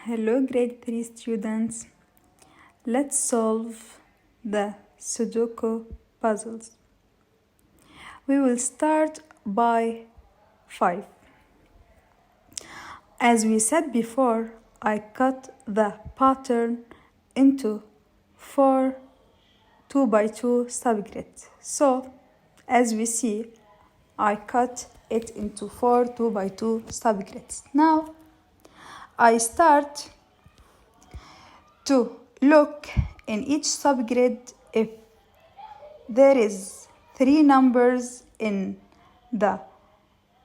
Hello grade 3 students. Let's solve the Soduko puzzles. We will start by 5. As we said before, I cut the pattern into 4 2x2 subgrids. So, as we see, I cut it into 4 2x2 subgrids. Now, I start to look in each subgrid if there is 3 numbers in the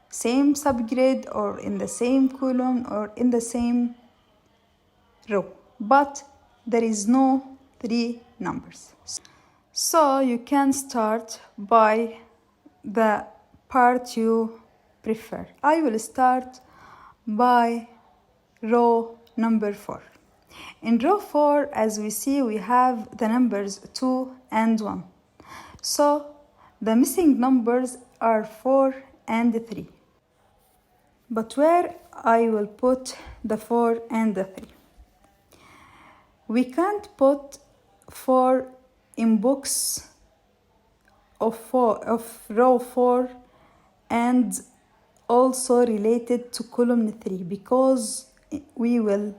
same subgrid or in the same column or in the same row, but there is no 3 numbers. So you can start by the part you prefer. I will start by row number 4. In row 4, as we see, we have the numbers 2 and 1. So the missing numbers are 4 and 3. But where I will put the 4 and the 3? We can't put 4 in box of row 4 and also related to column 3 because we will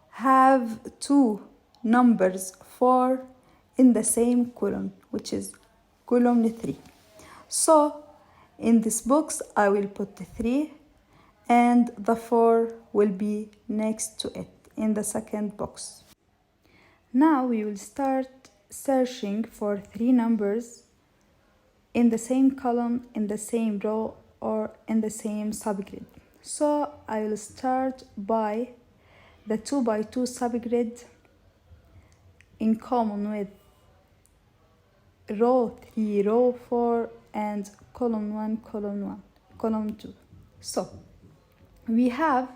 have 2 numbers 4 in the same column, which is column 3. So in this box I will put the 3 and the 4 will be next to it in the second box. Now we will start searching for 3 numbers in the same column, in the same row, or in the same subgrid. So I will start by the 2x2 subgrid in common with row 3, row 4, and column 1, column 2. So we have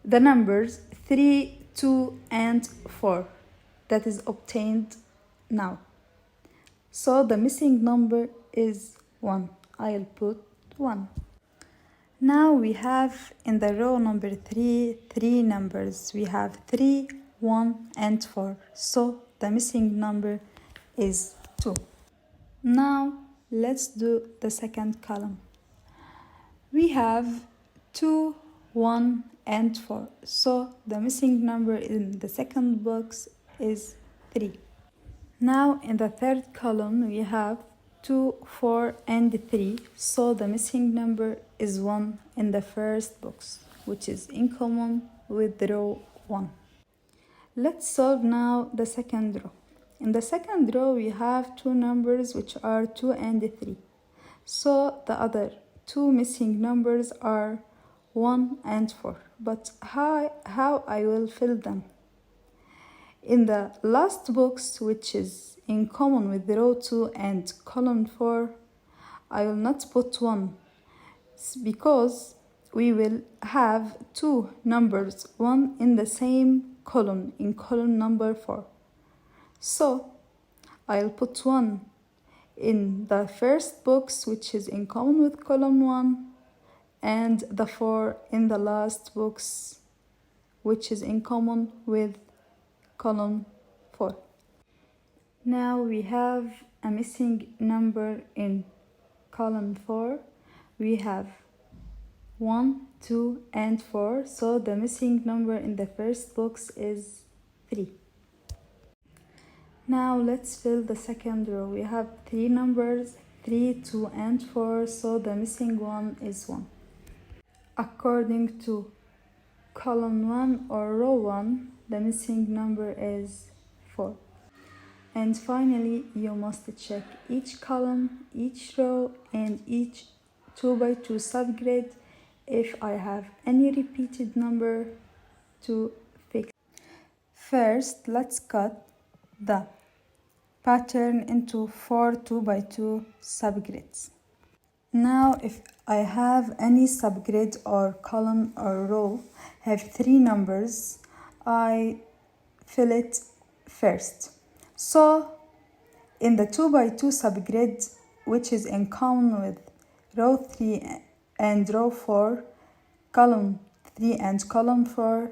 the numbers 3, 2, and 4 that is obtained now. So the missing number is 1. I'll put 1. Now we have in the row number 3, 3 numbers. We have 3, 1, and 4. So the missing number is 2. Now let's do the second column. We have 2, 1, and 4. So the missing number in the second box is 3. Now in the third column we have 2, 4, and 3. So the missing number is 1 in the first box, which is in common with the row 1. Let's solve now the second row. In the second row we have 2 numbers which are 2 and 3. So the other 2 missing numbers are 1 and 4. But how I will fill them? In the last box, which is in common with row 2 and column 4, I will not put 1 because we will have 2 numbers 1 in the same column, in column number 4. So I'll put 1 in the first box, which is in common with column 1, and the 4 in the last box, which is in common with column 4. Now we have a missing number in column 4. We have 1, 2, and 4. So the missing number in the first box is 3. Now let's fill the second row. We have 3 numbers, 3, 2, and 4. So the missing one is 1. According to column 1 or row 1, the missing number is 4. And finally, you must check each column, each row, and each 2x2 subgrid if I have any repeated number to fix. First, let's cut the pattern into 4 2x2 subgrids. Now, if I have any subgrid or column or row have 3 numbers, I fill it first. So in the 2x2 subgrid, which is in common with row 3 and row 4, column 3 and column 4,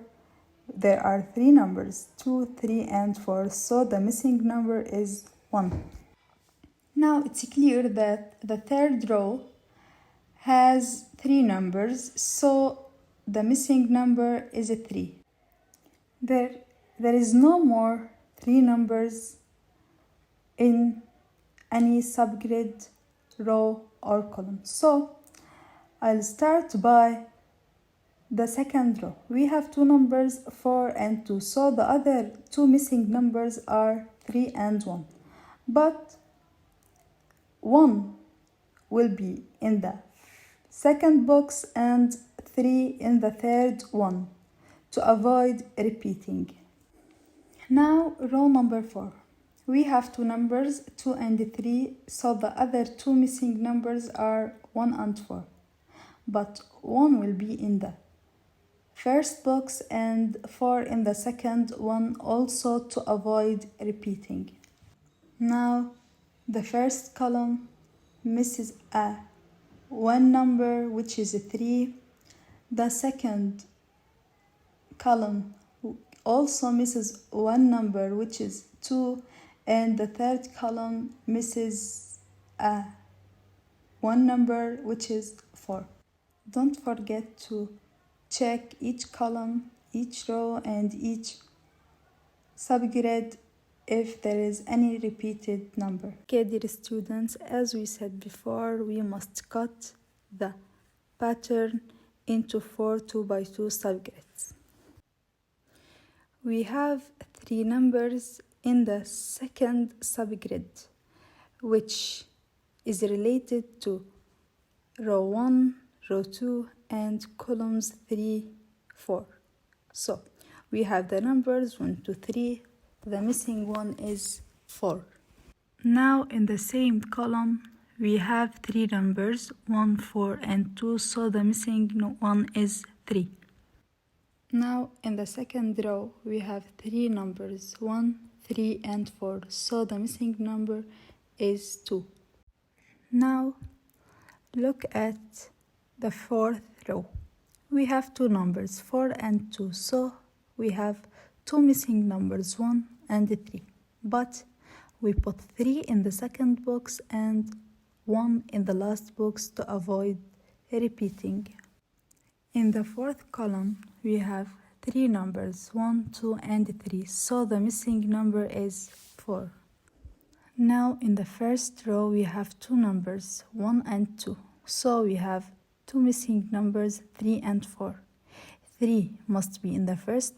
there are three numbers, 2, 3, and 4, so the missing number is 1. Now it's clear that the third row has three numbers, so the missing number is 3. There is no more three numbers in any subgrid, row, or column. So I'll start by the second row. We have two numbers, 4 and 2, so the other two missing numbers are 3 and 1. But 1 will be in the second box and 3 in the third one to avoid repeating. Now row number 4. We have two numbers, 2 and 3, so the other two missing numbers are 1 and 4. But 1 will be in the first box and 4 in the second one, also to avoid repeating. Now the first column misses a 1 number, which is 3. The second column also misses 1 number, which is 2. And the third column misses a 1 number, which is 4. Don't forget to check each column, each row, and each subgrid if there is any repeated number. Okay, dear students, as we said before, we must cut the pattern into 4 2x2 subgrids. We have three numbers in the second subgrid, which is related to row 1, row 2, and columns 3, 4. So we have the numbers 1, 2, 3. The missing one is 4. Now in the same column we have three numbers, 1, 4, and 2, so the missing one is 3. Now in the second row we have three numbers, 1, 3, and 4, so the missing number is 2. Now look at the fourth row. We have two numbers, 4 and 2, so we have two missing numbers, 1 and 3. But we put 3 in the second box and 1 in the last box to avoid repeating. In the fourth column, we have three numbers, 1, 2, and 3, so the missing number is 4. Now in the first row, we have two numbers, 1 and 2, so we have two missing numbers, 3 and 4. 3 must be in the first